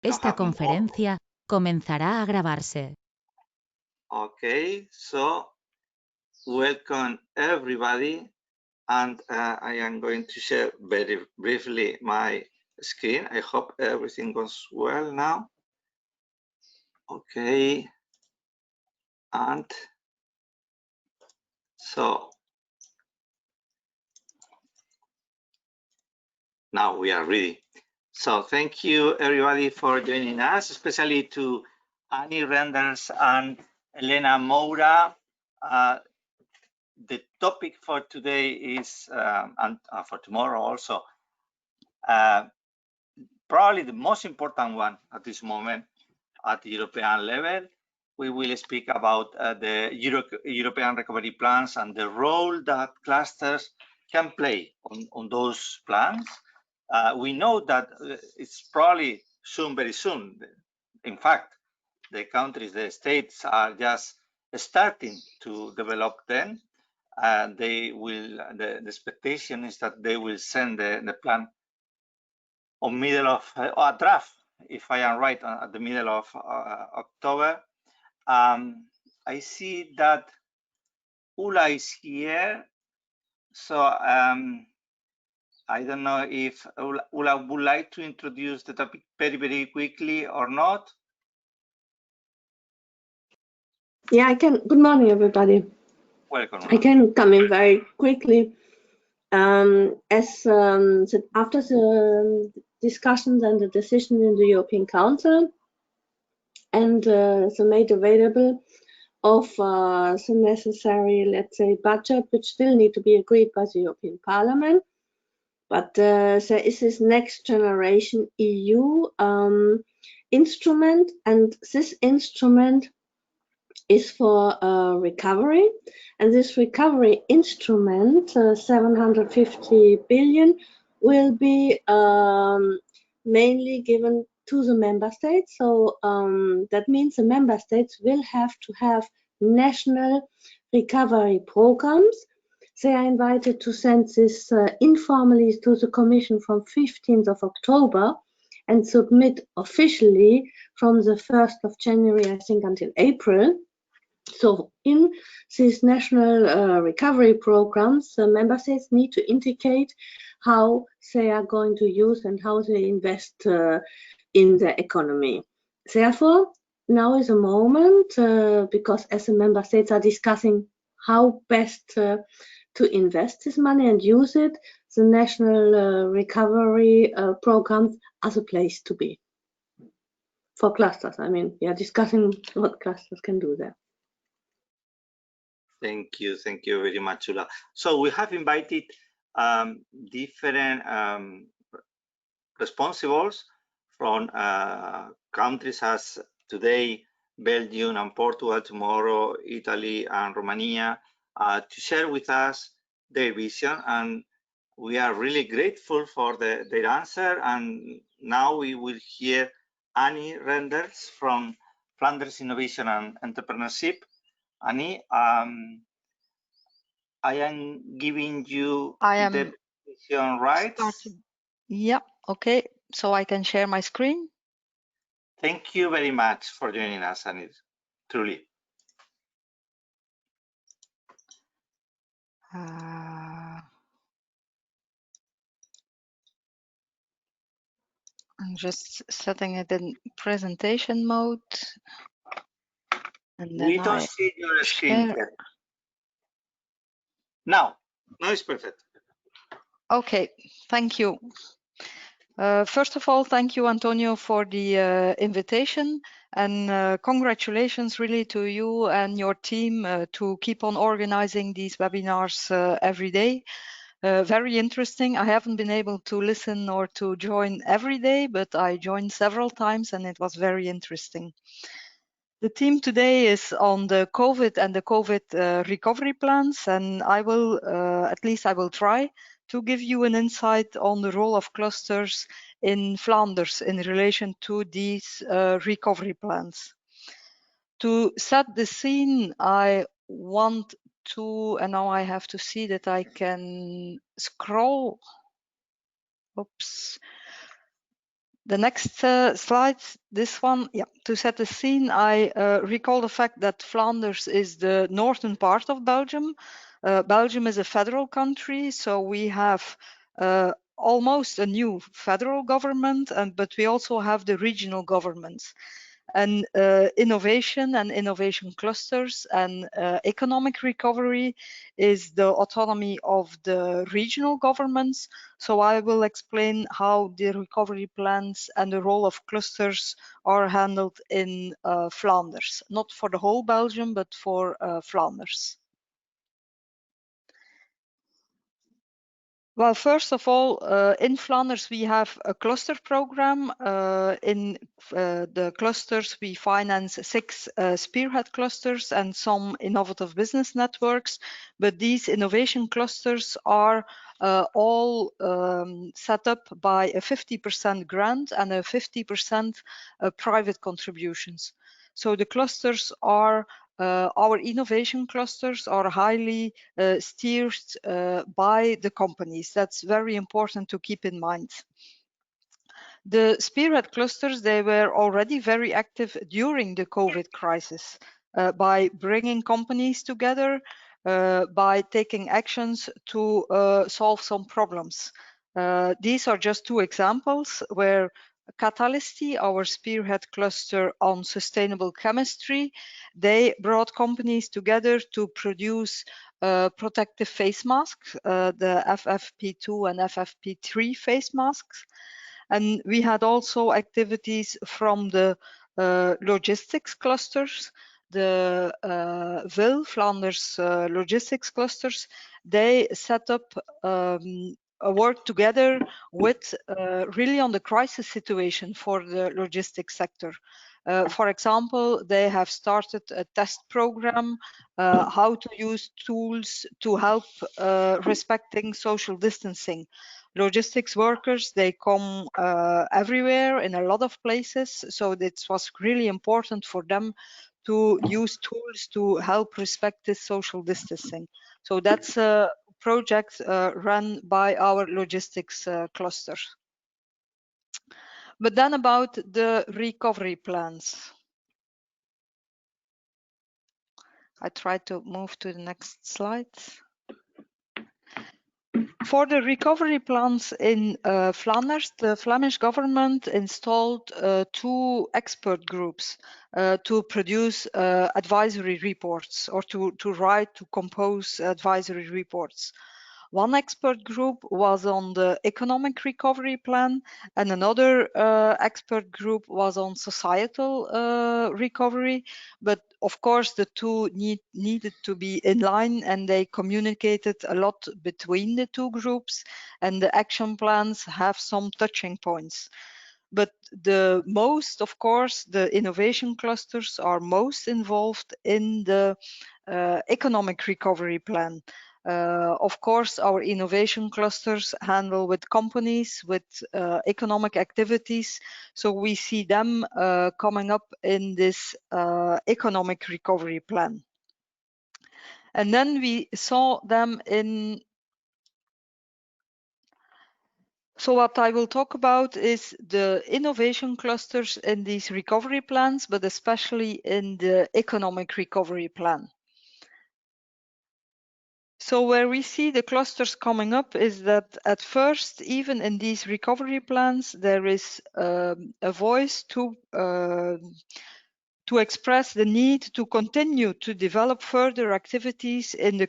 Esta conferencia comenzará a grabarse. Okay, so welcome everybody, and I am going to share very briefly my screen. I hope everything goes well now. Okay, and so now we are ready. So thank you everybody for joining us, especially to Annie Renders and Elena Moura. The topic for today is, and for tomorrow also, probably the most important one at this moment at the European level. We will speak about the European recovery plans and the role that clusters can play on those plans. We know that it's probably soon, very soon. In fact, the countries, the states are just starting to develop them. And they will, the expectation is that they will send the plan on middle of a draft, if I am right, at the middle of October. I see that Ula is here, so I don't know if Ula would like to introduce the topic very, very quickly or not. Yeah, I can. Good morning, everybody. Welcome. I can come in very quickly. After the discussions and the decision in the European Council and the made available of the necessary, let's say, budget, which still need to be agreed by the European Parliament. But there is this next generation EU instrument, and this instrument is for recovery, and this recovery instrument, 750 billion, will be mainly given to the member states. So that means the member states will have to have national recovery programs. They are invited to send this informally to the Commission from 15th of October and submit officially from the 1st of January, I think, until April. So in these national recovery programs, the member states need to indicate how they are going to use and how they invest in the economy. Therefore, now is a moment, because as the member states are discussing how best to invest this money and use it, the national recovery programs are the place to be. For clusters, I mean, we are discussing what clusters can do there. Thank you very much, Ula. So we have invited different responsibles from countries as today, Belgium and Portugal, tomorrow, Italy and Romania, to share with us their vision. And we are really grateful for their answer. And now we will hear Annie Renders from Flanders Innovation and Entrepreneurship. Annie, I am giving you the presentation rights. Yeah, okay. So I can share my screen. Thank you very much for joining us, Annie, truly. I'm just setting it in presentation mode. And then We don't see your screen yet. Now it's perfect. Okay, thank you. First of all, thank you, Antonio, for the invitation, and congratulations really to you and your team to keep on organizing these webinars every day. Very interesting. I haven't been able to listen or to join every day, but I joined several times and it was very interesting. The theme today is on the COVID and the COVID recovery plans, and I will, at least I will try to give you an insight on the role of clusters in Flanders in relation to these recovery plans. To set the scene, I want to, and now I have to see that I can scroll. Oops. The next slide, this one, yeah, to set the scene, I recall the fact that Flanders is the northern part of Belgium. Belgium is a federal country, so we have almost a new federal government, but we also have the regional governments. And innovation and innovation clusters and economic recovery is the autonomy of the regional governments. So I will explain how the recovery plans and the role of clusters are handled in Flanders, not for the whole Belgium, but for Flanders. Well, first of all, in Flanders, we have a cluster program. In the clusters, we finance 6 spearhead clusters and some innovative business networks. But these innovation clusters are all set up by a 50% grant and a 50% private contributions. So the clusters are our innovation clusters are highly steered by the companies. That's very important to keep in mind. The spearhead clusters, they were already very active during the COVID crisis by bringing companies together, by taking actions to solve some problems. These are just 2 examples where Catalysti, our spearhead cluster on sustainable chemistry, they brought companies together to produce protective face masks, the FFP2 and FFP3 face masks. And we had also activities from the logistics clusters, the VIL, Flanders logistics clusters. They set up work together with really on the crisis situation for the logistics sector. For example, they have started a test program, how to use tools to help respecting social distancing. Logistics workers, they come everywhere in a lot of places, so it was really important for them to use tools to help respect this social distancing. So that's a project run by our logistics cluster. But then about the recovery plans. I try to move to the next slide. For the recovery plans in Flanders, the Flemish government installed 2 expert groups to produce advisory reports or to write, to compose advisory reports. One expert group was on the economic recovery plan and another expert group was on societal recovery. But of course, the 2 needed to be in line and they communicated a lot between the 2 groups, and the action plans have some touching points. But the most, of course, the innovation clusters are most involved in the economic recovery plan. Of course, our innovation clusters handle with companies, with economic activities. So we see them coming up in this economic recovery plan. And then we saw them in. So what I will talk about is the innovation clusters in these recovery plans, but especially in the economic recovery plan. So where we see the clusters coming up is that at first, even in these recovery plans, there is a voice to express the need to continue to develop further activities in the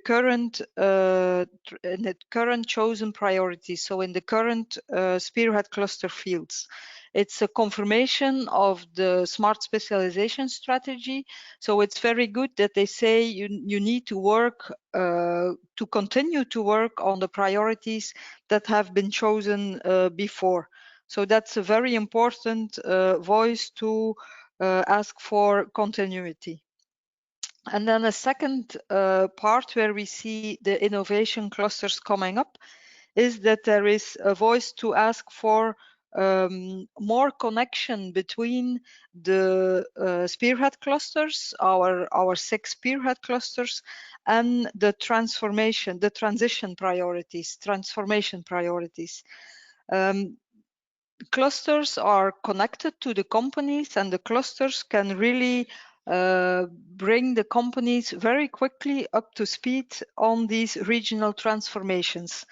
current chosen priorities, so in the current spearhead cluster fields. It's a confirmation of the smart specialization strategy. So it's very good that they say you need to work, to continue to work on the priorities that have been chosen before. So that's a very important voice to ask for continuity. And then a second part where we see the innovation clusters coming up is that there is a voice to ask for more connection between the spearhead clusters, our 6 spearhead clusters, and the transition priorities. clusters are connected to the companies, and the clusters can really bring the companies very quickly up to speed on these regional transformations.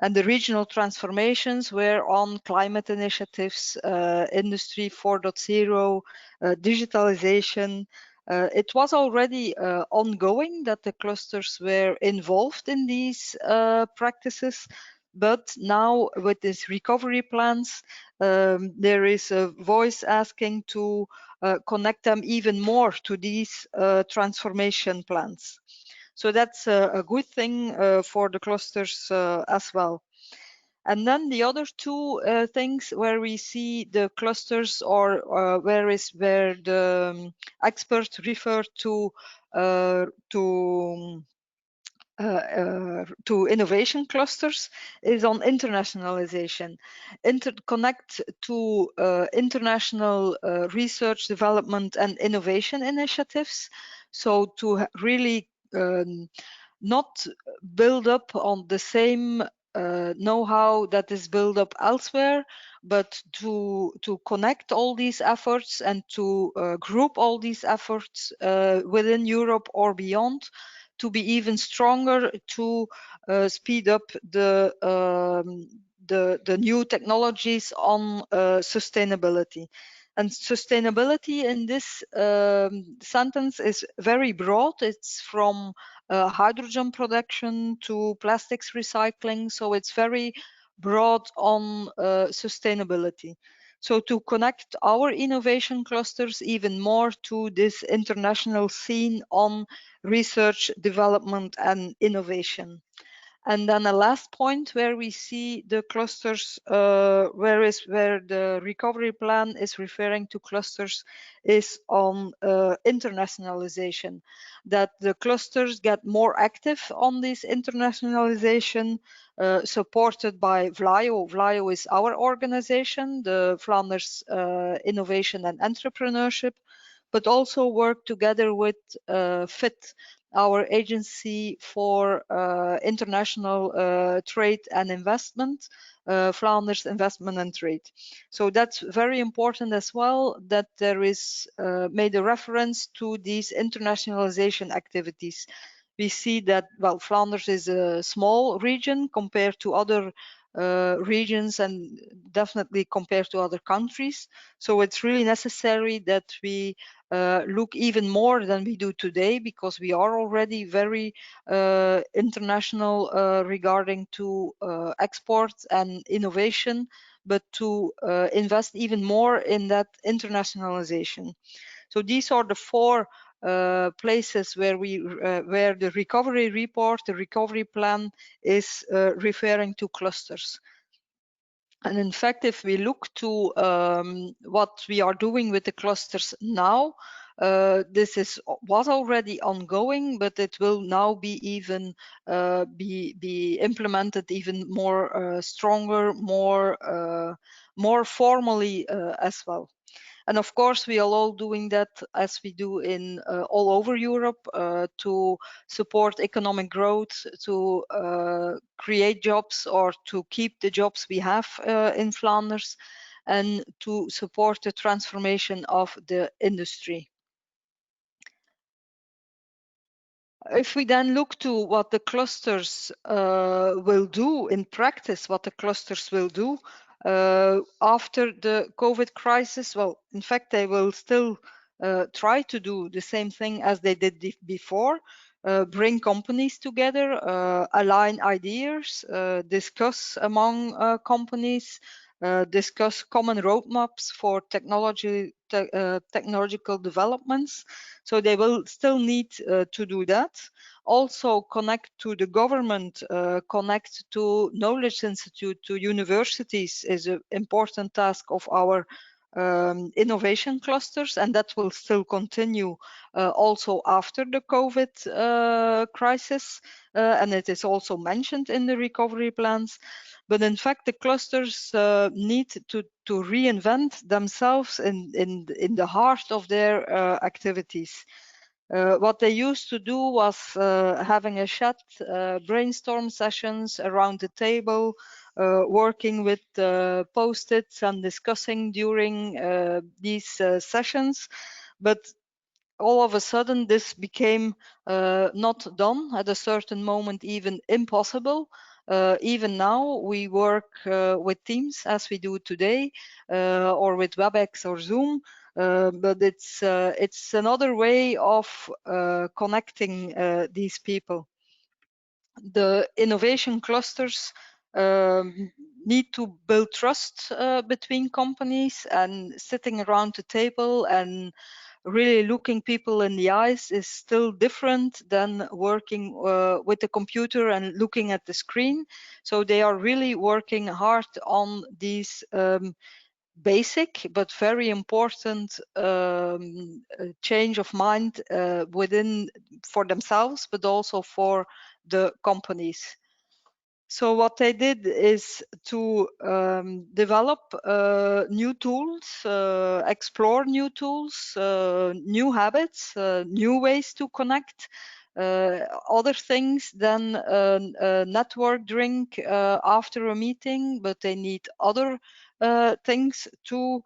And the regional transformations were on climate initiatives, Industry 4.0, digitalization. It was already ongoing that the clusters were involved in these practices, but now with these recovery plans, there is a voice asking to connect them even more to these transformation plans. So that's a good thing for the clusters as well. And then the other two things where we see the clusters, or where the experts refer to innovation clusters, is on internationalization. Connect to international research, development, and innovation initiatives. So to really not build up on the same know-how that is built up elsewhere, but to connect all these efforts and to group all these efforts within Europe or beyond, to be even stronger, to speed up the new technologies on sustainability. And sustainability in this sentence is very broad. It's from hydrogen production to plastics recycling, so it's very broad on sustainability. So to connect our innovation clusters even more to this international scene on research, development, and innovation. And then the last point where we see the clusters, where the recovery plan is referring to clusters, is on internationalization. That the clusters get more active on this internationalization, supported by VLAIO. VLAIO is our organization, the Flanders Innovation and Entrepreneurship, but also work together with FIT, our agency for international trade and investment, Flanders Investment and Trade. So that's very important as well, that there is made a reference to these internationalization activities. We see that, well, Flanders is a small region compared to other regions, and definitely compared to other countries. So it's really necessary that we look even more than we do today, because we are already very international regarding to exports and innovation, but to invest even more in that internationalization. So these are the four places where where the recovery report, the recovery plan, is referring to clusters. And in fact, if we look to what we are doing with the clusters now, this was already ongoing, but it will now be even be implemented even more stronger, more formally as well. And of course, we are all doing that as we do in all over Europe to support economic growth, to create jobs, or to keep the jobs we have in Flanders, and to support the transformation of the industry. If we then look to what the clusters will do in practice, what the clusters will do after the COVID crisis, well, in fact, they will still try to do the same thing as they did before, bring companies together, align ideas, discuss among companies, discuss common roadmaps for technological developments. So they will still need to do that. Also connect to the government, connect to knowledge institute, to universities is an important task of our innovation clusters, and that will still continue also after the COVID crisis, and it is also mentioned in the recovery plans. But in fact, the clusters need to reinvent themselves in the heart of their activities. What they used to do was having a chat, brainstorm sessions around the table, working with post-its and discussing during these sessions, but all of a sudden this became not done, at a certain moment even impossible. Even now we work with Teams as we do today, or with WebEx or Zoom, but it's another way of connecting these people. The innovation clusters need to build trust between companies, and sitting around the table and really looking people in the eyes is still different than working with the computer and looking at the screen. So they are really working hard on these basic but very important change of mind within for themselves, but also for the companies. So what they did is to develop new tools, explore new tools, new habits, new ways to connect, other things than a network drink after a meeting, but they need other things to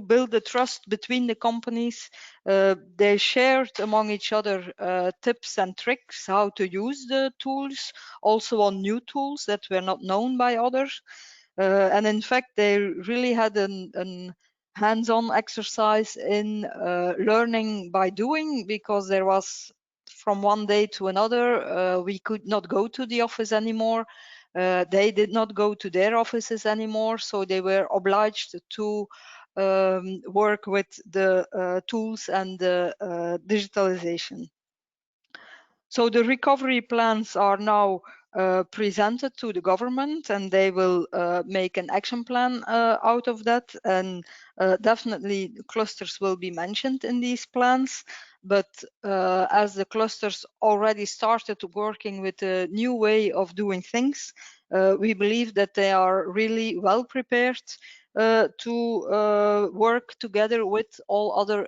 build the trust between the companies. They shared among each other tips and tricks how to use the tools, also on new tools that were not known by others. And in fact, they really had an hands-on exercise in learning by doing, because there was, from one day to another, we could not go to the office anymore. They did not go to their offices anymore, so they were obliged to work with the tools and the digitalization. So the recovery plans are now presented to the government, and they will make an action plan out of that, and definitely clusters will be mentioned in these plans. But as the clusters already started working with a new way of doing things, we believe that they are really well prepared to work together with all other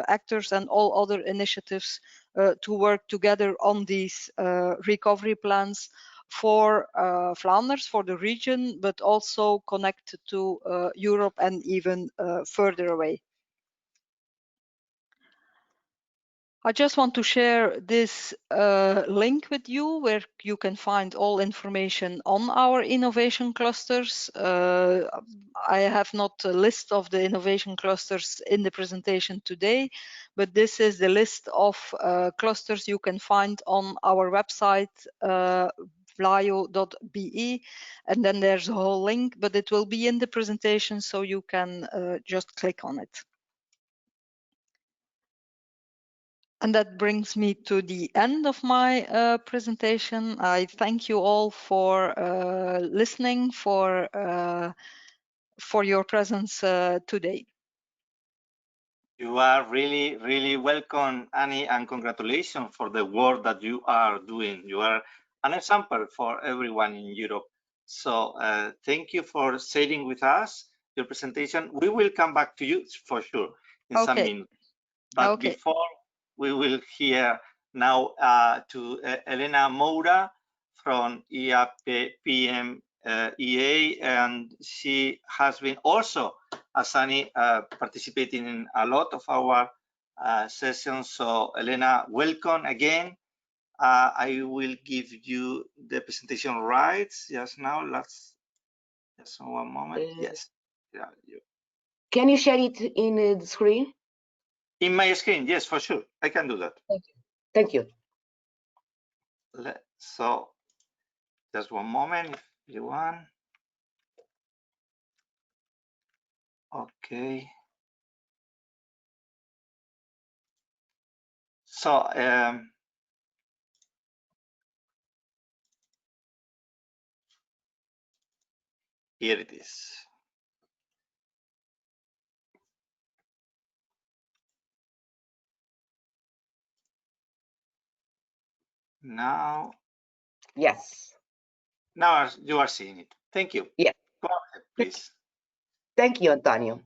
actors and all other initiatives to work together on these recovery plans for Flanders, for the region, but also connect to Europe and even further away. I just want to share this link with you, where you can find all information on our innovation clusters. I have not a list of the innovation clusters in the presentation today, but this is the list of clusters you can find on our website, vlaio.be, and then there's a whole link, but it will be in the presentation, so you can just click on it. And that brings me to the end of my presentation. I thank you all for listening, for your presence today. You are really, really welcome, Annie, and congratulations for the work that you are doing. You are an example for everyone in Europe. So thank you for sharing with us your presentation. We will come back to you for sure in some minutes. But before, we will hear now to Elena Moura from EAPM EA, and she has been also, as Annie, participating in a lot of our sessions. So Elena, welcome again. I will give you the presentation rights just now. Let's just one moment. Yes. Yeah. Can you share it in the screen? In my screen, yes, for sure. I can do that. Thank you. So just one moment, if you want. Okay. So here it is. Now. Yes. Now you are seeing it. Thank you. Yeah. Go ahead, please. Thank you, Antonio.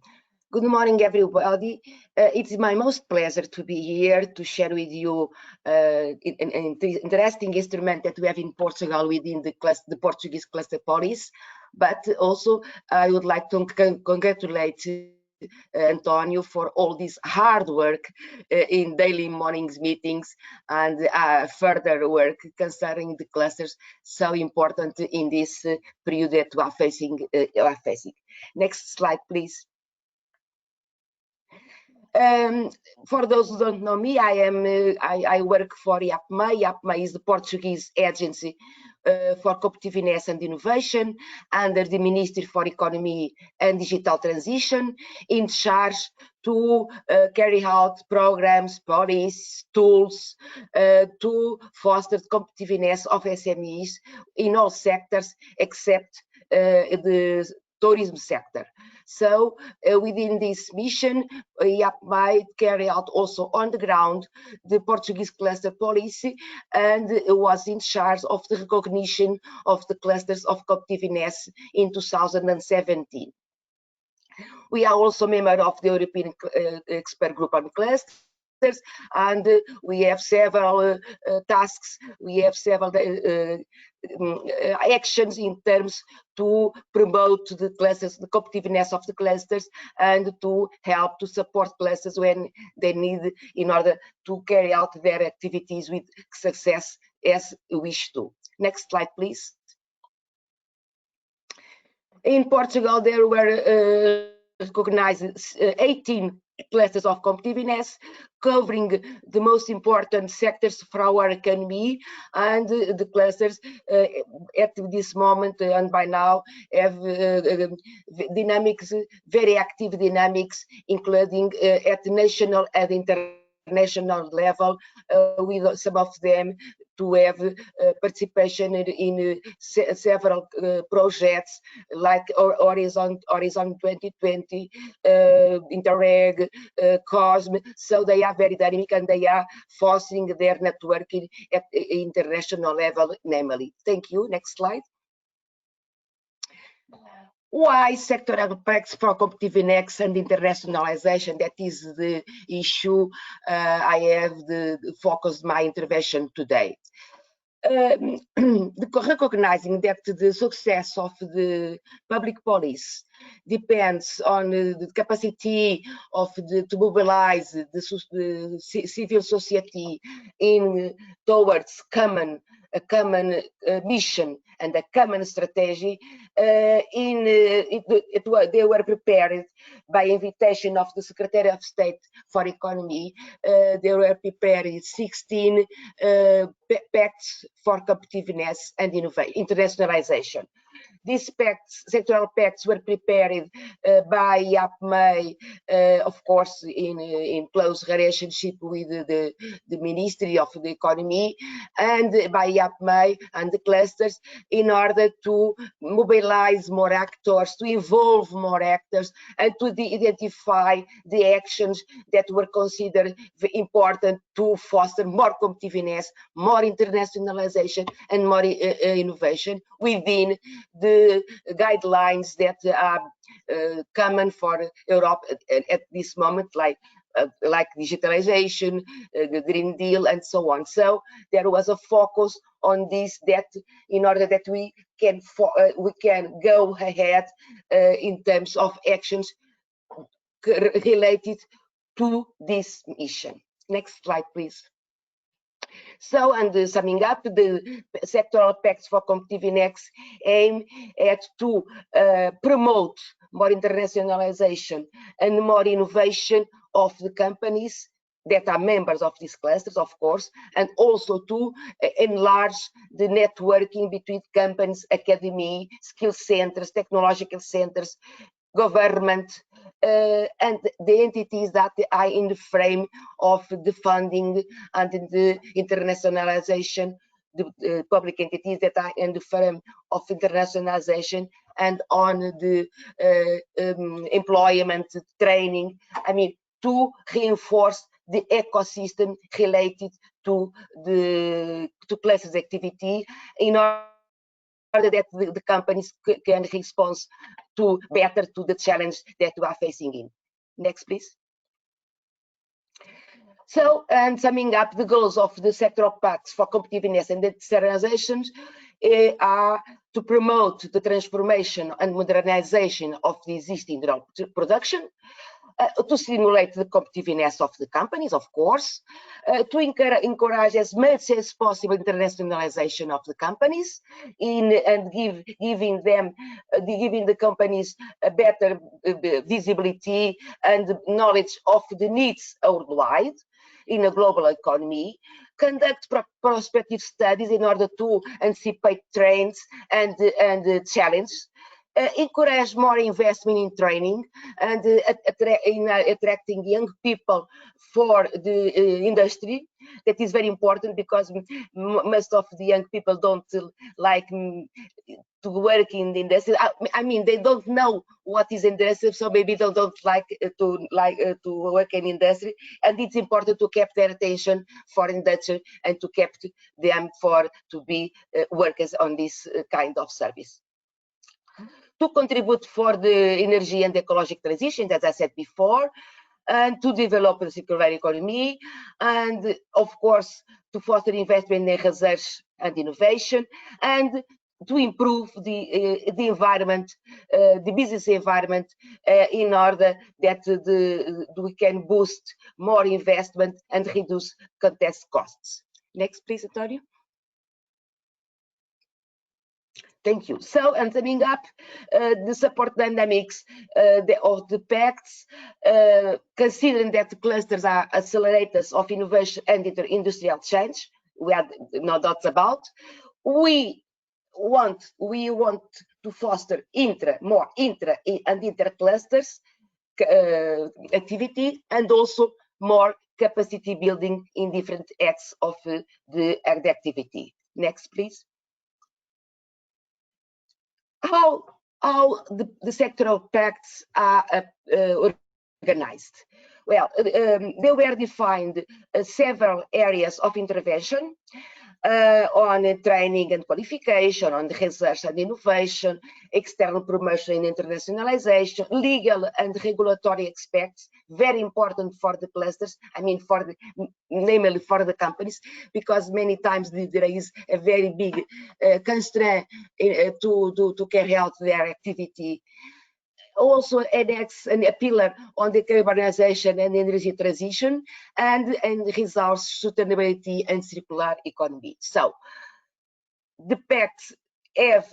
Good morning, everybody. It's my most pleasure to be here to share with you an interesting instrument that we have in Portugal within the Portuguese cluster policy. But also, I would like to congratulate Antonio for all this hard work in daily mornings meetings and further work concerning the clusters so important in this period that we are facing. Next slide, please. For those who don't know me, I work for IAPMEI. IAPMEI is the Portuguese agency for competitiveness and innovation under the Ministry for Economy and Digital Transition, in charge to carry out programs, policies, tools to foster the competitiveness of SMEs in all sectors except the tourism sector. So within this mission, IAPMEI carry out also on the ground the Portuguese cluster policy and was in charge of the recognition of the clusters of competitiveness in 2017. We are also member of the European Expert Group on Clusters, and we have several tasks, we have several actions in terms to promote the clusters, the competitiveness of the clusters, and to help to support clusters when they need in order to carry out their activities with success as we wish to. Next slide, please. In Portugal, there were recognized 18 clusters of competitiveness, covering the most important sectors for our economy, and the clusters at this moment and by now have dynamics, very active dynamics, including at national and international level, with some of them to have participation in several projects like Horizon 2020, Interreg, COSME. So they are very dynamic and they are fostering their networking at international level, namely. Thank you. Next slide. Why sectoral pacts for competitiveness and internationalization? That is the issue I have focused my intervention today. Recognizing that the success of the public policy depends on the capacity of to mobilize the civil society towards a common mission and a common strategy. They were prepared by invitation of the Secretary of State for Economy. They were prepared 16 pacts for competitiveness and internationalization. These pacts, sectoral pacts, were prepared by IAPMEI, of course, in close relationship with the Ministry of the Economy, and by IAPMEI and the clusters, in order to mobilize more actors, to involve more actors, and to identify the actions that were considered important to foster more competitiveness, more internationalization, and more innovation within the guidelines that are common for Europe at this moment, like digitalization, the Green Deal, and so on. So there was a focus on this, that in order that we can go ahead in terms of actions related to this mission. Next slide, please. So, and summing up, the sectoral pacts for competitiveness aim at to promote more internationalization and more innovation of the companies that are members of these clusters, of course, and also to enlarge the networking between companies, academy, skill centers, technological centers, government, and the entities that are in the frame of the funding and the internationalization, the public entities that are in the frame of internationalization and on the employment, training, I mean, to reinforce the ecosystem related to clusters activity in order that the companies can respond better to the challenge that we are facing in. Next, please. So, and summing up, the goals of the sectoral pacts for competitiveness and decentralization are to promote the transformation and modernization of the existing production, to stimulate the competitiveness of the companies, of course, to encourage as much as possible internationalization of the companies, and giving the companies a better visibility and knowledge of the needs worldwide in a global economy, conduct prospective studies in order to anticipate trends and challenges, encourage more investment in training and in attracting young people for the industry. That is very important because most of the young people don't like to work in the industry. I mean, they don't know what is industry, so maybe they don't like to work in industry. And it's important to keep their attention for industry and to keep them to be workers on this kind of service. To contribute for the energy and ecological transition, as I said before, and to develop the circular economy, and of course to foster investment in research and innovation, and to improve the environment, the business environment, in order that we can boost more investment and reduce contest costs. Next, please, Antonio. Thank you. So, and summing up, the support dynamics of the pacts, considering that the clusters are accelerators of innovation and industrial change, we have no doubts about. We want to foster more intra and inter-clusters activity, and also more capacity building in different acts of the activity. Next, please. How the sectoral pacts are organized? Well, they were defined several areas of intervention on training and qualification, on research and innovation, external promotion and internationalization, legal and regulatory aspects, very important for the clusters, I mean, namely for the companies, because many times there is a very big constraint to carry out their activity. Also and a pillar on the decarbonization and energy transition, and resource sustainability and circular economy. So the pacts have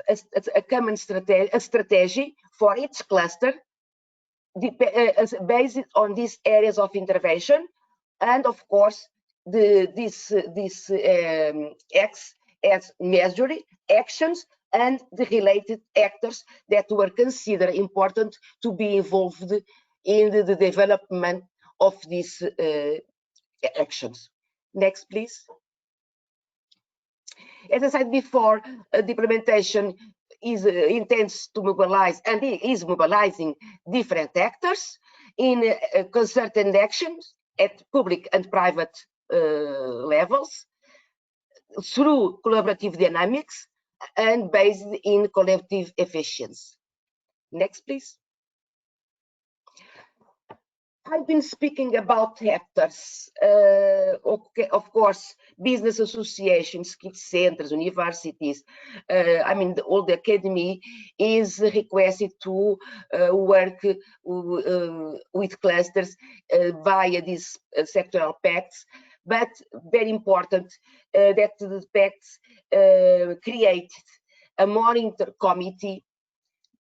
a common strategy for each cluster based on these areas of intervention, and of course this acts as measured actions and the related actors that were considered important to be involved in the development of these actions. Next, please. As I said before, the implementation intends to mobilize and is mobilizing different actors in concerted actions at public and private levels through collaborative dynamics and based in collective efficiency. Next, please. I've been speaking about actors, okay, of course, business associations, skill centers, universities. I mean, all the academy is requested to work with clusters via these sectoral pacts, but very important that the pacts create a monitor committee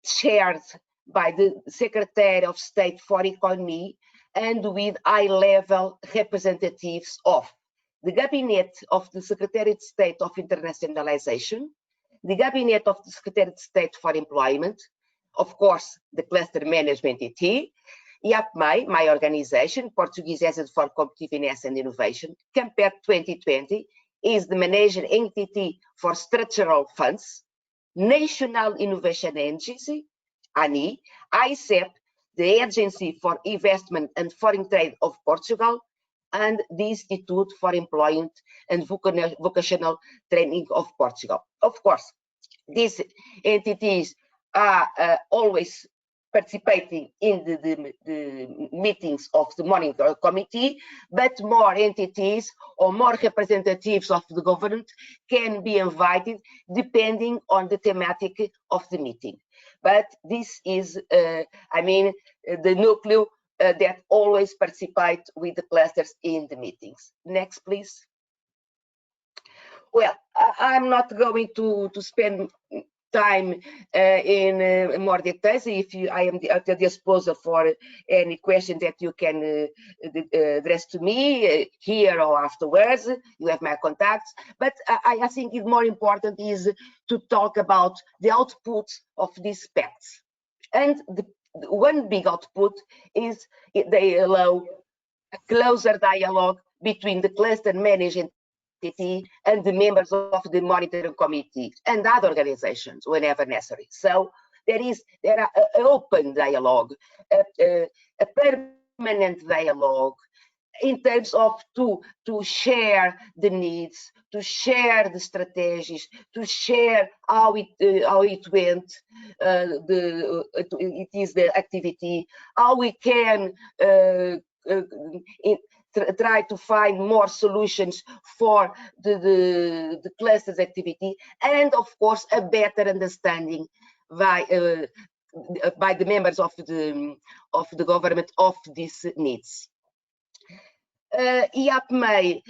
chaired by the Secretary of State for Economy and with high-level representatives of the Cabinet of the Secretary of State of Internationalization, the Cabinet of the Secretary of State for Employment, of course, the Cluster Management ET, IAPMEI, my organization, Portuguese Institute for Competitiveness and Innovation, CAMPET 2020, is the managing entity for structural funds, National Innovation Agency, ANI, ICEP, the Agency for Investment and Foreign Trade of Portugal, and the Institute for Employment and Vocational Training of Portugal. Of course, these entities are always participating in the meetings of the monitoring committee, but more entities or more representatives of the government can be invited depending on the thematic of the meeting. But this is, I mean, the nucleus that always participate with the clusters in the meetings. Next, please. Well, I'm not going to spend time in more details. If I am at your disposal for any question that you can address to me here or afterwards. You have my contacts. But I think it's more important is to talk about the output of these pacts. And the one big output is they allow a closer dialogue between the cluster management and the members of the monitoring committee and other organizations whenever necessary. So there are an open dialogue, a permanent dialogue in terms of to share the needs, to share the strategies, to share how it went, it is the activity, how we can try to find more solutions for the cluster's activity, and of course a better understanding by the members of the government of these needs. IAPMEI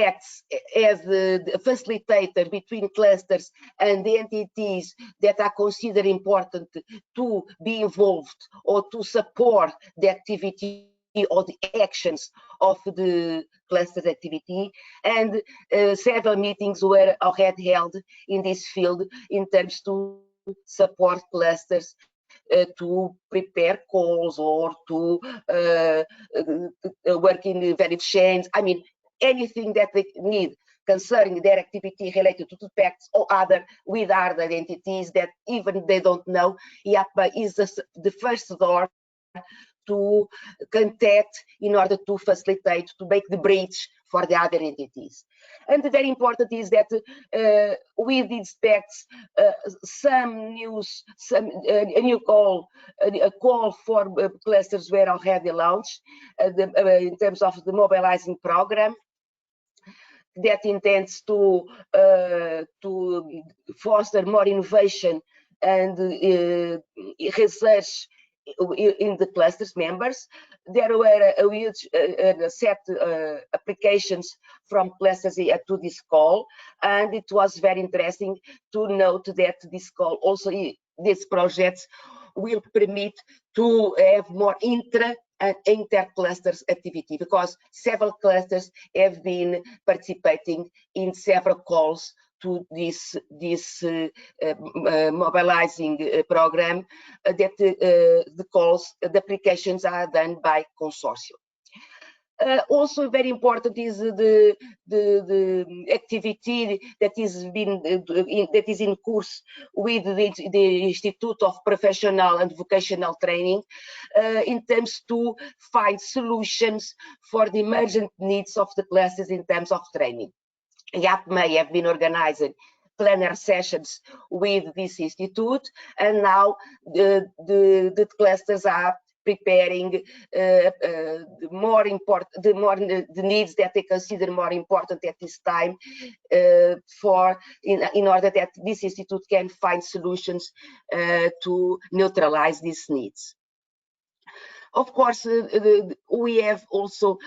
acts as the facilitator between clusters and the entities that are considered important to be involved or to support the activity or the actions of the cluster's activity, and several meetings were already held in this field in terms to support clusters to prepare calls or to work in various chains. I mean, anything that they need concerning their activity related to the pacts or other with other entities that even they don't know. IAPMEI is the first door to contact in order to facilitate, to make the bridge for the other entities. And very important is that with these pacts, a new call, a call for clusters were already launched in terms of the mobilizing program that intends to foster more innovation and research in the clusters members. There were a huge set applications from clusters to this call, and it was very interesting to note that this call also, these projects will permit to have more intra and inter-clusters activity, because several clusters have been participating in several calls to this mobilizing program, that the calls, the applications are done by consortium. Also very important is the activity that is in course with the Institute of Professional and Vocational Training in terms to find solutions for the emergent needs of the classes in terms of training. IAPMEI have been organizing plenary sessions with this institute, and now the clusters are preparing the needs that they consider more important at this time in order that this institute can find solutions to neutralize these needs. Of course, we have also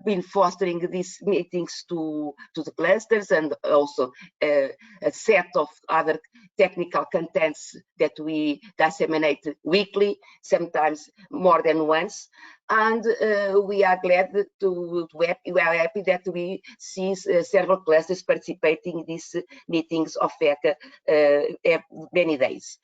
been fostering these meetings to the clusters, and also a set of other technical contents that we disseminate weekly, sometimes more than once. And we are glad we are happy that we see several clusters participating in these meetings of VECA many days.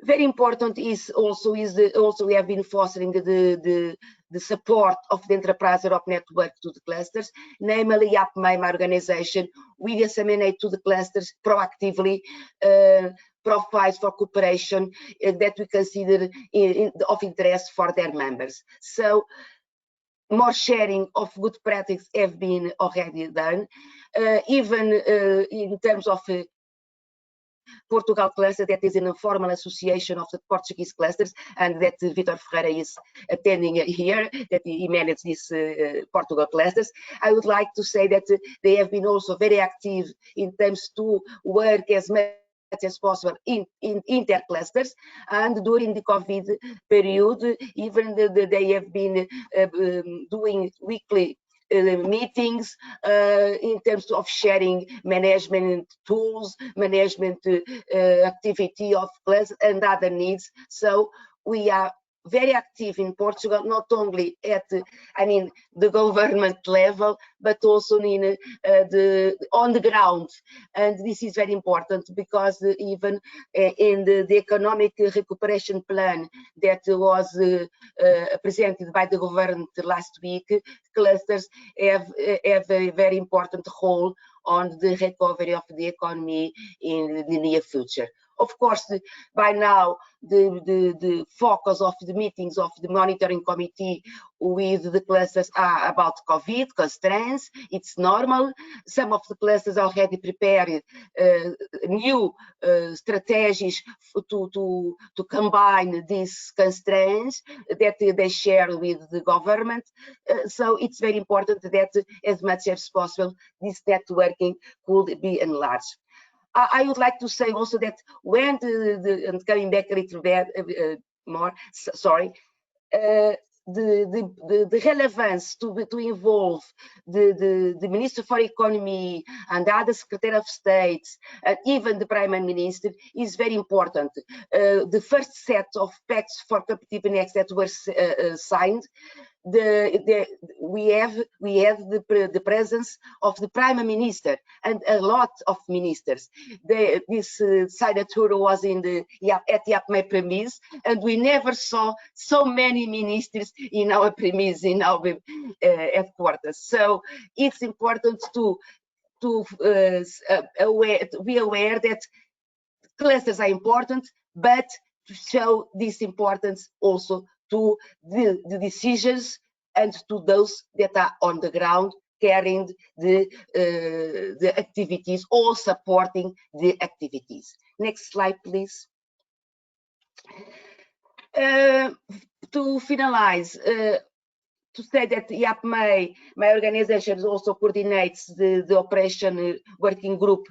Very important is also we have been fostering the support of the Enterprise Europe network to the clusters, namely IAPMEI, my organization. We disseminate to the clusters proactively profiles for cooperation that we consider of interest for their members. So more sharing of good practices have been already done, even in terms of Portugal cluster, that is an informal association of the Portuguese clusters, and that Vitor Ferreira is attending here, that he managed these Portugal clusters. I would like to say that they have been also very active in terms to work as much as possible in interclusters, and during the COVID period, even they have been doing weekly meetings in terms of sharing management tools, management activity of class and other needs. So we are very active in Portugal, not only at the government level, but also in on the ground. And this is very important because even in the economic recuperation plan that was presented by the government last week, clusters have a very important role on the recovery of the economy in the near future. Of course, by now, the focus of the meetings of the monitoring committee with the clusters are about COVID constraints. It's normal. Some of the clusters already prepared new strategies to combine these constraints that they share with the government. So it's very important that as much as possible, this networking could be enlarged. I would like to say also that when and coming back a little bit more, sorry, the relevance to involve the Minister for Economy and the other Secretary of State and even the Prime Minister is very important. The first set of pacts for competitiveness that were signed, we have the presence of the Prime Minister and a lot of ministers. This signature was at the IAPME premise, and we never saw so many ministers in our premise, in our headquarters. So it's important to be aware that clusters are important, but to show this importance also to the decisions and to those that are on the ground carrying the activities or supporting the activities. Next slide, please. To finalize, to say that IAPME, my organization, also coordinates the operation working group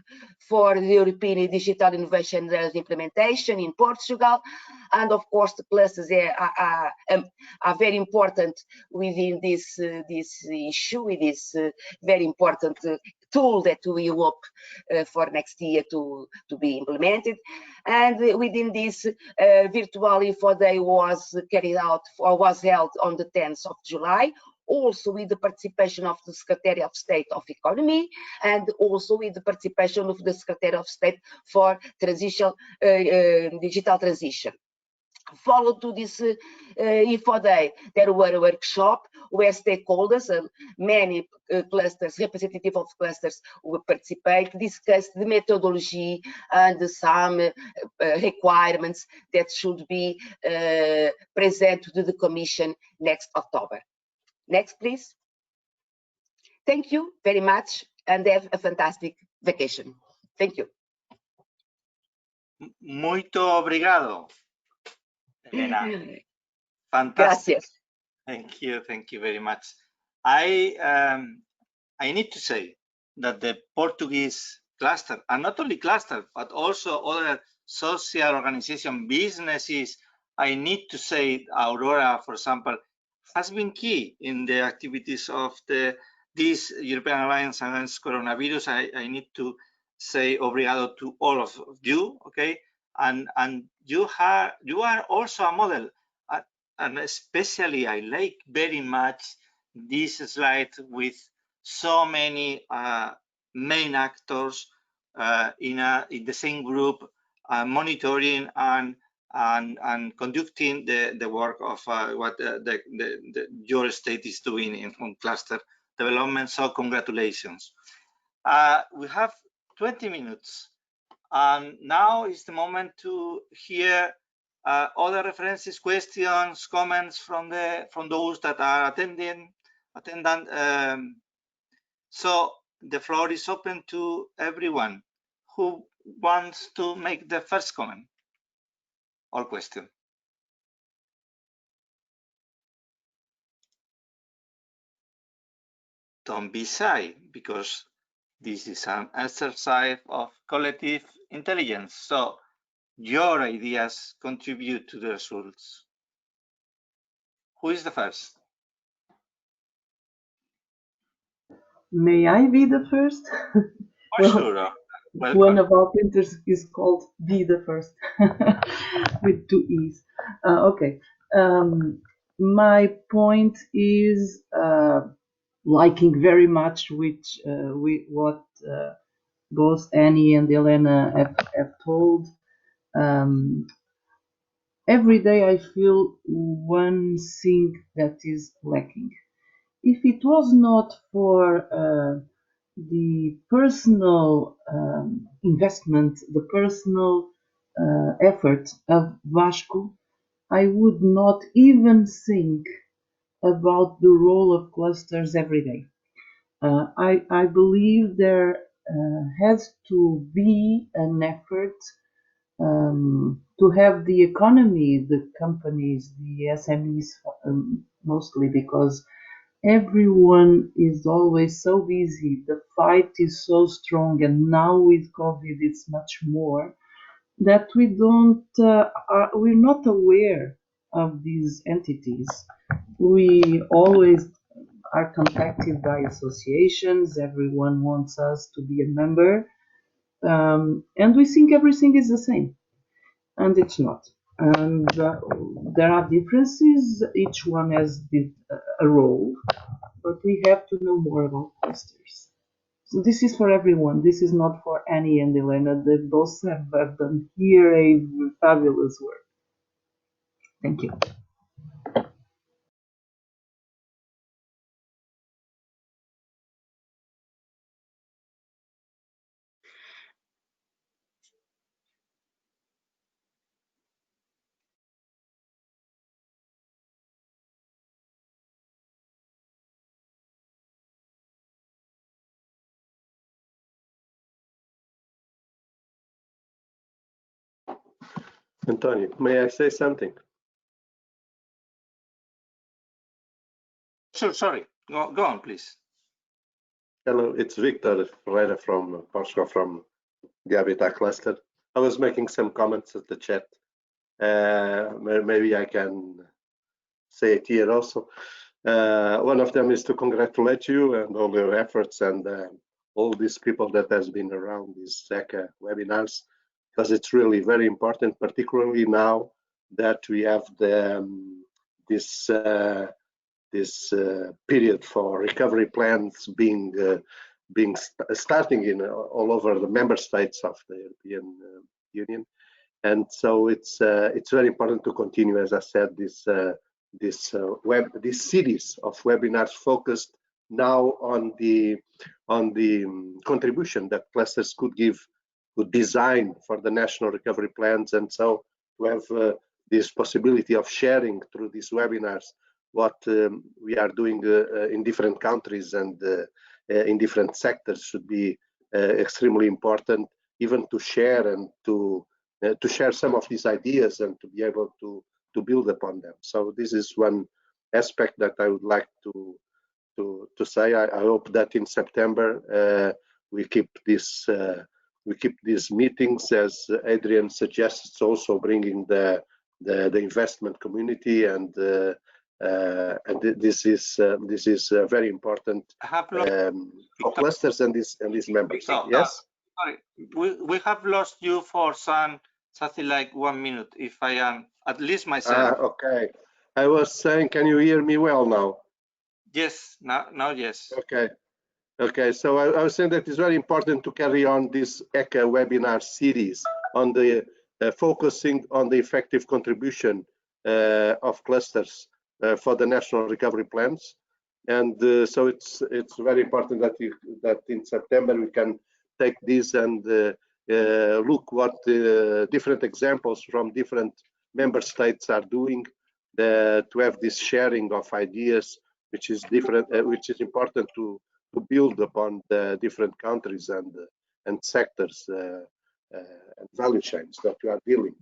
for the European Digital Innovation and Implementation in Portugal. And of course, the clusters are very important within this issue, with this very important tool that we hope for next year to be implemented. And within this, Virtual Info Day was carried out or was held on the 10th of July, also with the participation of the Secretary of State of Economy and also with the participation of the Secretary of State for Digital Transition. Followed to this Info Day, there were a workshop where stakeholders, many clusters, representative of clusters will participate, discuss the methodology and some requirements that should be presented to the Commission next October. Next, please. Thank you very much and have a fantastic vacation. Thank you. Muito obrigado, Elena. Fantastic. Gracias. Thank you very much. I need to say that the Portuguese cluster, and not only cluster, but also other social organization businesses, I need to say Aurora, for example, has been key in the activities of this European Alliance Against Coronavirus. I need to say obrigado to all of you, okay? And you are also a model, and especially I like very much this slide with so many main actors in the same group, monitoring and conducting the work of what your state is doing on cluster development. So congratulations. We have 20 minutes. And now is the moment to hear other references, questions, comments from those that are attendant. So the floor is open to everyone. Who wants to make the first comment or question? Don't be shy, because this is an exercise of collective intelligence. So your ideas contribute to the results. Who is the first? May I be the first? For sure. Welcome. One of our printers is called Be the First with 2 E's. Okay. My point is liking very much what both Annie and Elena have told. Every day I feel one thing that is lacking. If it was not for the personal investment, the personal effort of Vasco, I would not even think about the role of clusters every day. I believe there has to be an effort to have the economy, the companies, the SMEs, mostly because everyone is always so busy. The fight is so strong, and now with COVID, it's much more that we're not aware of these entities. We always are contacted by associations. Everyone wants us to be a member, and we think everything is the same, and it's not. And there are differences. Each one has a role, but we have to know more about clusters. So this is for everyone. This is not for Annie and Elena. They both have done here a fabulous work. Thank you. Antonio, may I say something? Sure, sorry. Go on, please. Hello, it's Victor Ferreira from Portugal, from the Habitat Cluster. I was making some comments at the chat. Maybe I can say it here also. One of them is to congratulate you and all your efforts and all these people that has been around these ECHA webinars, because it's really very important, particularly now that we have this period for recovery plans starting in all over the member states of the European Union, and so it's very important to continue, as I said, this series of webinars focused now on the contribution that clusters could design for the national recovery plans, and so to have this possibility of sharing through these webinars what we are doing in different countries and in different sectors should be extremely important, even to share and to share some of these ideas and to be able to build upon them. So this is one aspect that I would like to say. I hope that in September we keep these meetings, as Adrian suggests, also bringing the investment community, and this is very important for clusters and these members. So, yes. Sorry, we have lost you for something like 1 minute, if I am, at least myself. Okay. I was saying, can you hear me well now? Yes, now yes. Okay. So I was saying that it's very important to carry on this ECHA webinar series on the focusing on the effective contribution of clusters for the national recovery plans, and so it's very important that in September we can take this and look what different examples from different member states are doing, to have this sharing of ideas, which is different, which is important to build upon the different countries and sectors and value chains that we are dealing.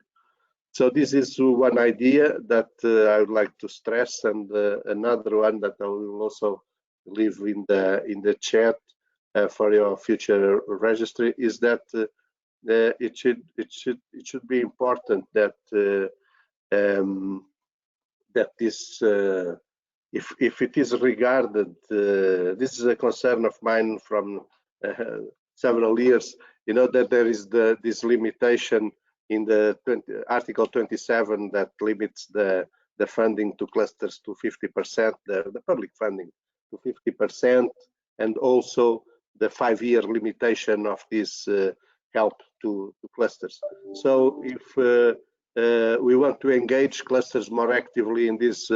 So this is one idea that I would like to stress, and another one that I will also leave in the chat for your future registry is that it should be important that that this if it is regarded, this is a concern of mine from several years. You know that there is this limitation in the Article 27 that limits the funding to clusters to 50%, the public funding to 50%, and also the 5-year limitation of this help to clusters. So if we want to engage clusters more actively in these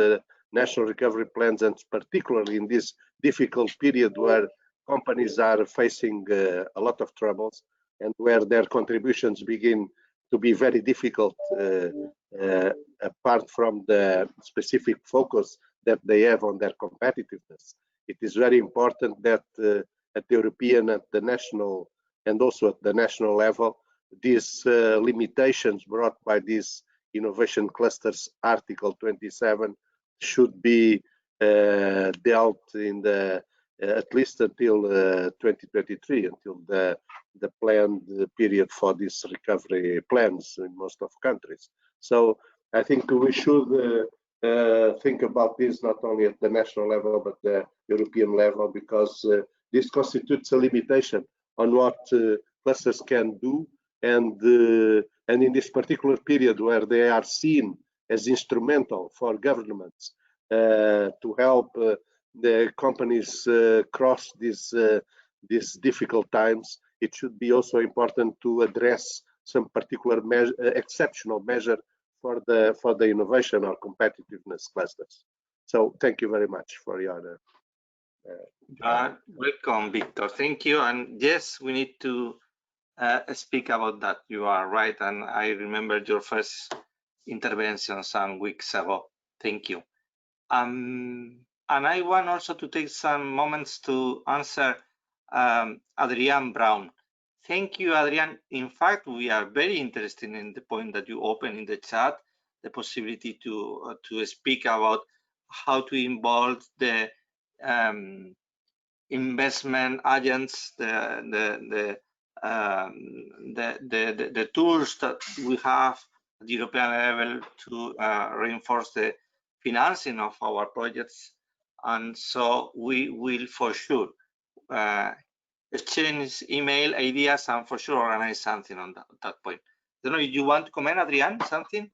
national recovery plans, and particularly in this difficult period where companies are facing a lot of troubles and where their contributions begin to be very difficult, apart from the specific focus that they have on their competitiveness. It is very important that at the European, at the national, and also at the national level, these limitations brought by these innovation clusters, Article 27, should be dealt in the at least until 2023, until the planned period for these recovery plans in most of countries. So I think we should think about this not only at the national level but the European level, because this constitutes a limitation on what clusters can do, and in this particular period where they are seen as instrumental for governments to help the companies cross these difficult times, it should be also important to address some particular exceptional measure for the innovation or competitiveness clusters. So thank you very much for your welcome, Victor. Thank you. And yes, we need to speak about that. You are right, and I remember your first intervention some weeks ago. Thank you. And I want also to take some moments to answer Adrian Brown. Thank you, Adrian. In fact, we are very interested in the point that you open in the chat, the possibility to speak about how to involve the investment agents, the tools that we have at the European level to reinforce the financing of our projects. And so we will for sure exchange email ideas and for sure organize something on that point. I don't know if you want to comment, Adrian, something?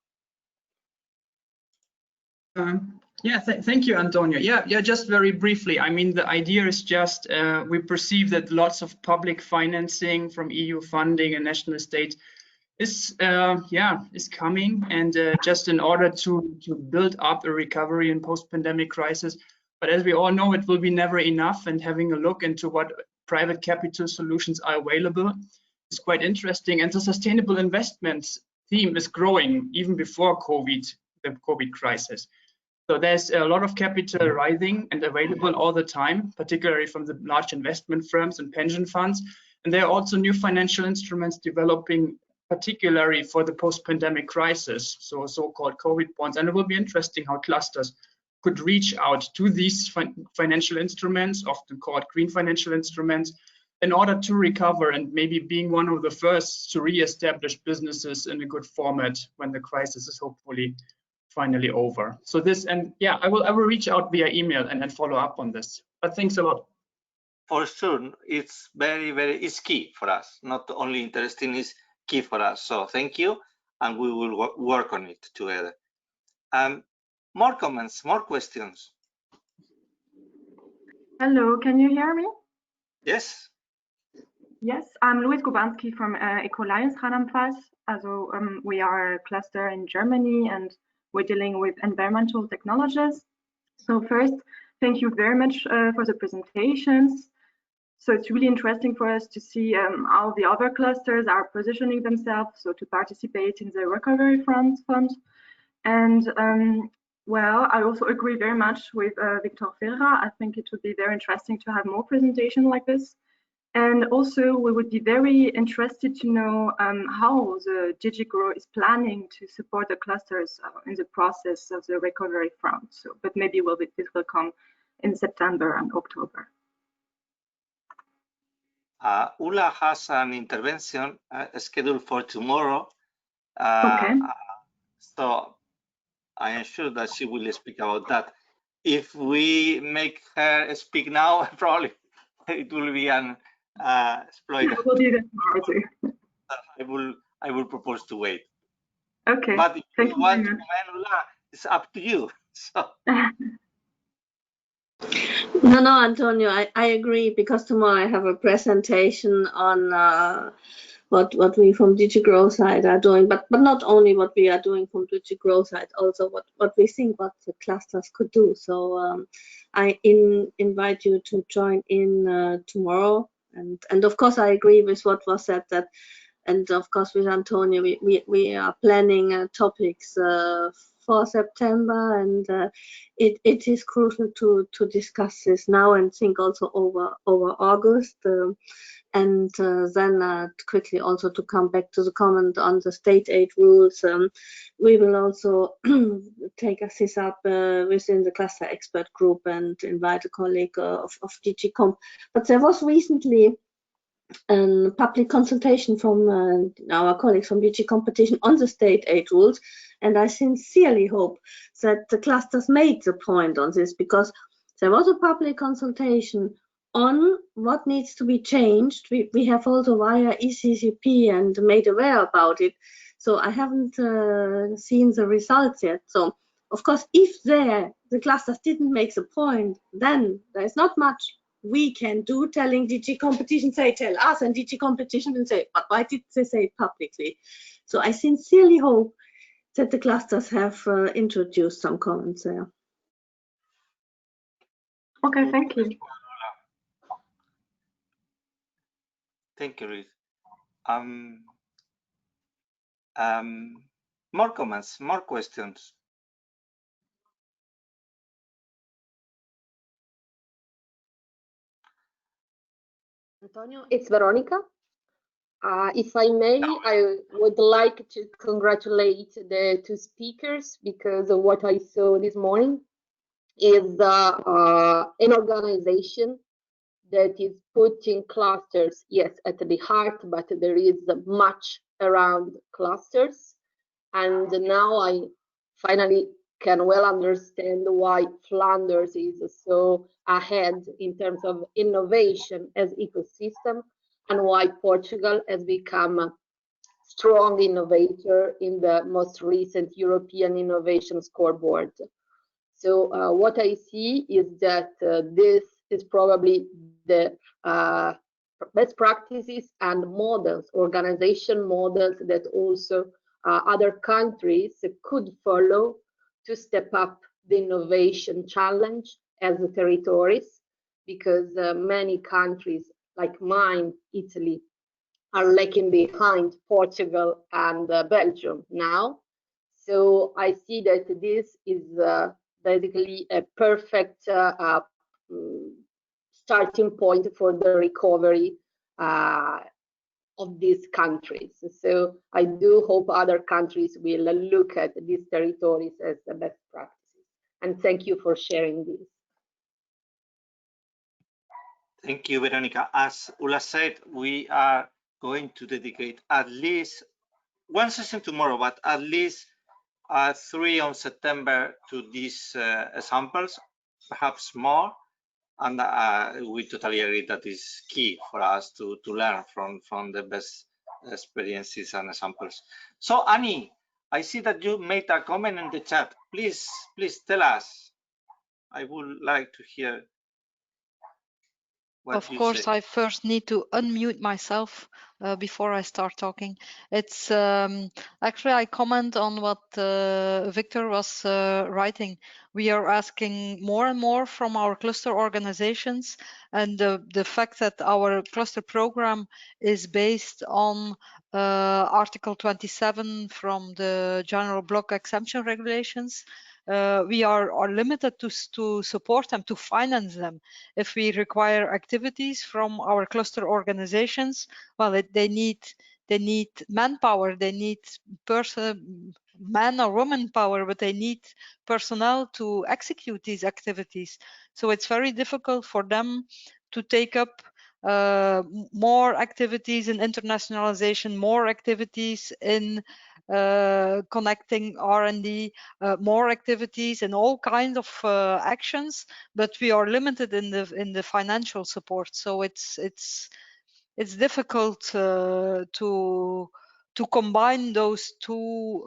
Yeah, thank you, Antonio. Yeah, just very briefly. I mean, the idea is just we perceive that lots of public financing from EU funding and national state is coming, and just in order to build up a recovery in post-pandemic crisis. But as we all know, it will be never enough, and having a look into what private capital solutions are available is quite interesting. And the sustainable investments theme is growing even before the COVID crisis. So there's a lot of capital rising and available all the time, particularly from the large investment firms and pension funds. And there are also new financial instruments developing, particularly for the post-pandemic crisis, so so-called COVID bonds. And it will be interesting how clusters could reach out to these financial instruments, often called green financial instruments, in order to recover and maybe being one of the first to re-establish businesses in a good format when the crisis is hopefully finally over. So this, and yeah, I will reach out via email and follow up on this. But thanks a lot. For sure, it's it's key for us. Not only interesting, it's key for us. So thank you, and we will work on it together. More comments, more questions. Hello, can you hear me? Yes. Yes, I'm Louise Gubanski from Eco-Alliance Rheinland-Pfalz. Also, we are a cluster in Germany, and we're dealing with environmental technologies. So first, thank you very much for the presentations. So it's really interesting for us to see how the other clusters are positioning themselves, so to participate in the Recovery Fund. And well, I also agree very much with Victor Ferreira. I think it would be very interesting to have more presentations like this, And also, we would be very interested to know how the DigiGrow is planning to support the clusters in the process of the recovery front. So, but maybe this will come in September and October. Ula has an intervention scheduled for tomorrow. Okay. So I am sure that she will speak about that. If we make her speak now, probably it will be an exploit. We'll do that tomorrow too. I will propose to wait. Okay. But if Thank you you want very to comment, Ula, it's up to you. So. No, Antonio, I agree, because tomorrow I have a presentation on what we from DigiGrow side are doing, but not only what we are doing from DigiGrow side, also what we think what the clusters could do. So I invite you to join in tomorrow, and of course I agree with what was said, that, and of course with Antonio we are planning topics for September, and it is crucial to discuss this now and think also over August, and then quickly also to come back to the comment on the state aid rules. We will also take this up within the cluster expert group and invite a colleague of DG Comp. But there was recently a public consultation from our colleagues from DG Competition on the state aid rules, and I sincerely hope that the clusters made the point on this, because there was a public consultation on what needs to be changed. We have also via ECCP and made aware about it, so I haven't seen the results yet. So of course, if the clusters didn't make the point, then there's not much we can do. Telling DG Competition, say, tell us, and DG Competition will say, but why did they say it publicly? So I sincerely hope that the clusters have introduced some comments there. Okay, thank you. Thank you, Ruth. More comments, more questions. Antonio, it's Veronica. If I may, I would like to congratulate the two speakers, because of what I saw this morning is an organization that is putting clusters, yes, at the heart, but there is much around clusters. And now I finally can well understand why Flanders is so ahead in terms of innovation as ecosystem, and why Portugal has become a strong innovator in the most recent European Innovation Scoreboard. So what I see is that this is probably the best practices and models, organization models, that also other countries could follow to step up the innovation challenge as the territories, because many countries like mine, Italy, are lagging behind Portugal and Belgium now. So I see that this is basically a perfect starting point for the recovery of these countries. So I do hope other countries will look at these territories as the best practices. And thank you for sharing this. Thank you, Veronica. As Ula said, we are going to dedicate at least one session tomorrow, but at least 3 on September to these samples, perhaps more. And we totally agree that is key for us to learn from the best experiences and examples. So Annie, I see that you made a comment in the chat. Please tell us. I would like to hear what you say. Of course, I first need to unmute myself before I start talking. It's actually, I comment on what Victor was writing. We are asking more and more from our cluster organizations, and the fact that our cluster program is based on Article 27 from the General Block Exemption Regulations. we are limited to support them, to finance them. If we require activities from our cluster organizations, well, they need manpower, they need man or woman power, but they need personnel to execute these activities. So it's very difficult for them to take up more activities in internationalization, more activities in connecting R&D, more activities and all kinds of actions, but we are limited in the financial support. So it's difficult to combine those two,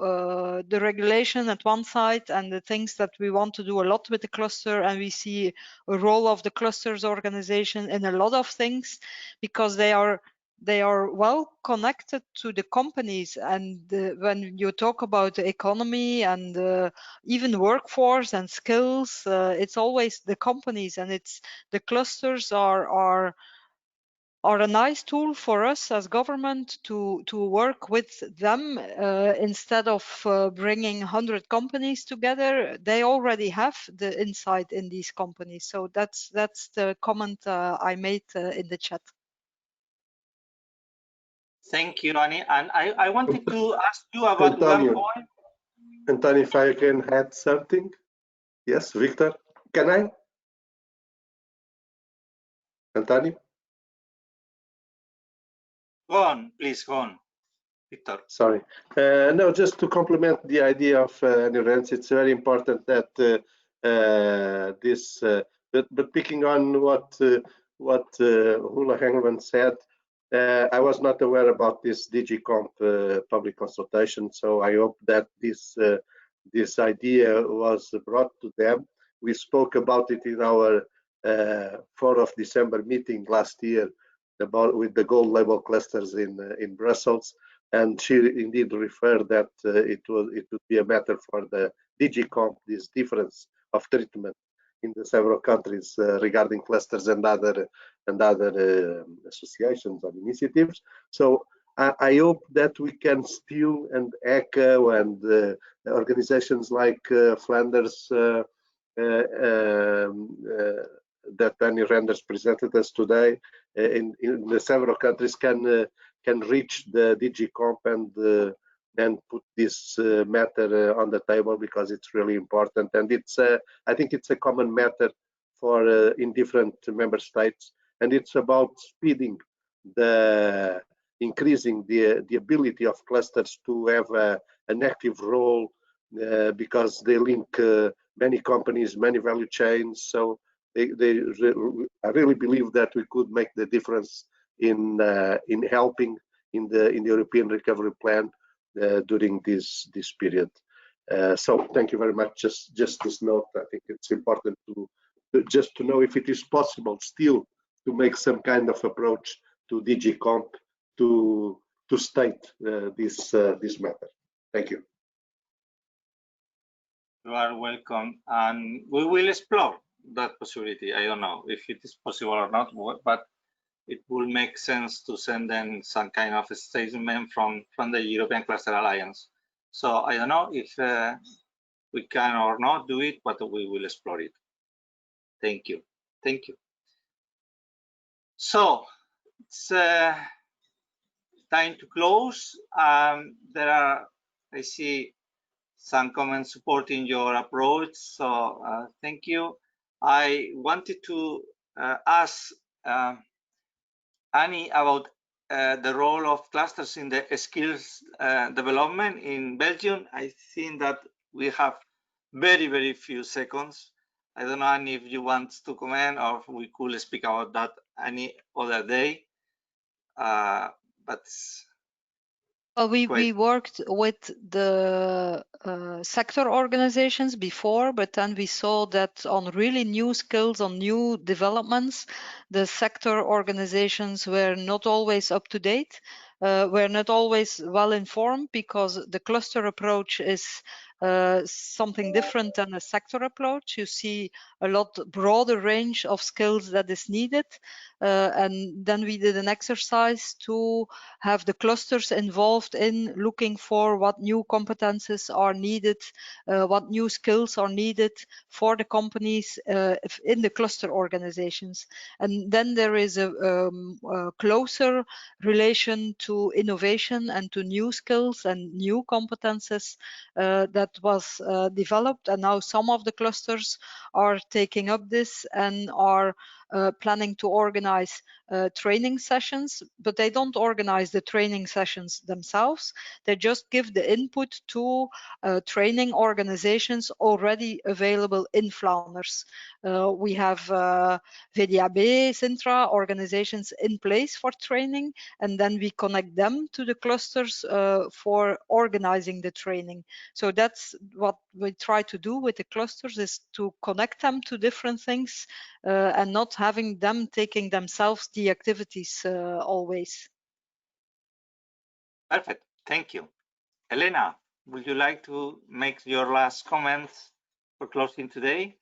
the regulation at one side and the things that we want to do a lot with the cluster, and we see a role of the clusters organization in a lot of things because they are well connected to the companies. And when you talk about the economy and even workforce and skills, it's always the companies, and it's the clusters are a nice tool for us as government to work with them instead of bringing 100 companies together. They already have the insight in these companies. So that's the comment I made in the chat. Thank you, Annie. And I wanted to ask you about Antonio, one point. Antonio, if I can add something. Yes, Victor, can I? Antonio? Go on, please, go on, Victor. Sorry. No, just to complement the idea of Annie Rens, it's very important that but picking on what Hula Hengelman said, I was not aware about this DigiComp public consultation, so I hope that this idea was brought to them. We spoke about it in our 4th of December meeting last year with the gold level clusters in Brussels, and she indeed referred that it would be a matter for the DigiComp, this difference of treatment in the several countries regarding clusters and other associations and initiatives. So I hope that we can still, and ECHO and organizations like Flanders that Annie Renders presented us today in the several countries can reach the DigiComp and put this matter on the table, because it's really important, and it's I think it's a common matter for in different member states, and it's about speeding increasing the ability of clusters to have an active role because they link many companies, many value chains. So I really believe that we could make the difference in helping in the European Recovery Plan during this period. So thank you very much. Just this note, I think it's important to know if it is possible still to make some kind of approach to DigiComp to state this matter. Thank you. You are welcome, and we will explore that possibility. I don't know if it is possible or not, but it will make sense to send them some kind of a statement from the European Cluster Alliance. So I don't know if we can or not do it, but we will explore it. Thank you. Thank you. So it's time to close. There are, I see, some comments supporting your approach. So thank you. I wanted to ask Annie about the role of clusters in the skills development in Belgium. I think that we have very, very few seconds. I don't know, Annie, if you want to comment, or if we could speak about that any other day. But Well, we worked with the sector organizations before, but then we saw that on really new skills, on new developments, the sector organizations were not always up to date, were not always well informed, because the cluster approach is something different than a sector approach. You see a lot broader range of skills that is needed. And then we did an exercise to have the clusters involved in looking for what new competences are needed, what new skills are needed for the companies in the cluster organizations. And then there is a closer relation to innovation and to new skills and new competences that was developed. And now some of the clusters are taking up this and are planning to organize training sessions, but they don't organize the training sessions themselves. They just give the input to training organizations already available in Flanders. We have VDAB, Sintra organizations in place for training, and then we connect them to the clusters for organizing the training. So that's what we try to do with the clusters, is to connect them to different things and not having them taking themselves the activities always. Perfect. Thank you. Elena, would you like to make your last comments for closing today?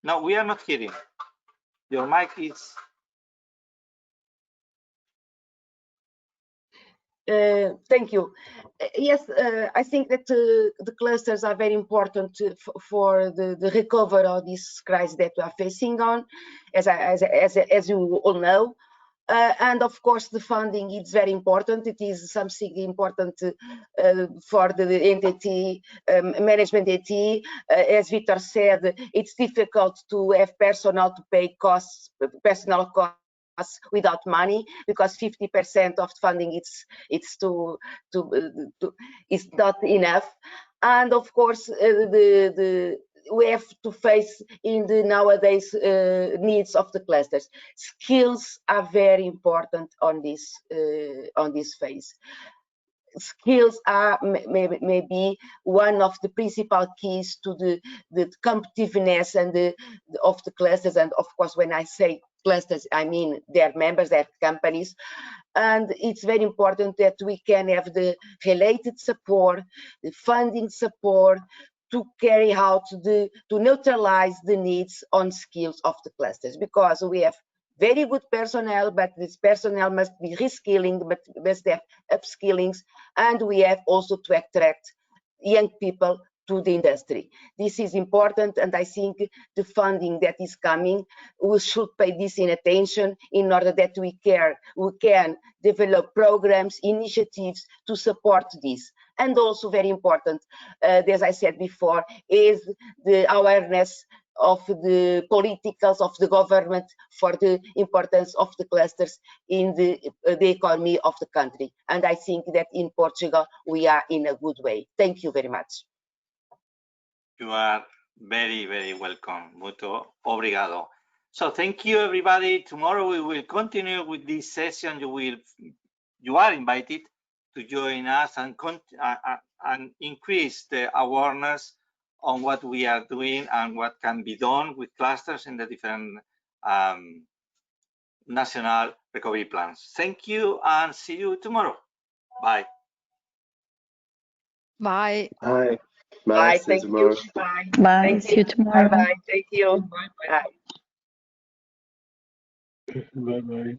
No, we are not hearing. Your mic is... Thank you. Yes, I think that the clusters are very important for the recovery of this crisis that we are facing on, as you all know. And of course, the funding is very important. It is something important for the entity, management entity. As Victor said, it's difficult to have personnel to pay costs, personal costs without money, because 50% of funding it's not enough. And of course, we have to face in the nowadays needs of the clusters. Skills are very important on this phase. Skills are maybe one of the principal keys to the competitiveness and of the clusters. And of course, when I say clusters, I mean their members, their companies. And it's very important that we can have the related support, the funding support, to carry out to neutralize the needs on skills of the clusters, because we have very good personnel, but this personnel must be reskilling, but must have upskillings, and we have also to attract young people to the industry. This is important, and I think the funding that is coming, we should pay this in attention in order that we can develop programs, initiatives to support this. And also very important, as I said before, is the awareness of the politicals of the government for the importance of the clusters in the economy of the country. And I think that in Portugal, we are in a good way. Thank you very much. You are very, very welcome. Muito obrigado. So thank you, everybody. Tomorrow we will continue with this session. You are invited to join us and increase the awareness on what we are doing and what can be done with clusters in the different national recovery plans. Thank you and see you tomorrow. Bye. Bye. Bye. Bye. See you Thank tomorrow. you. Bye. Bye. Thank See you tomorrow. Bye. Thank you. Bye. Bye. Bye bye.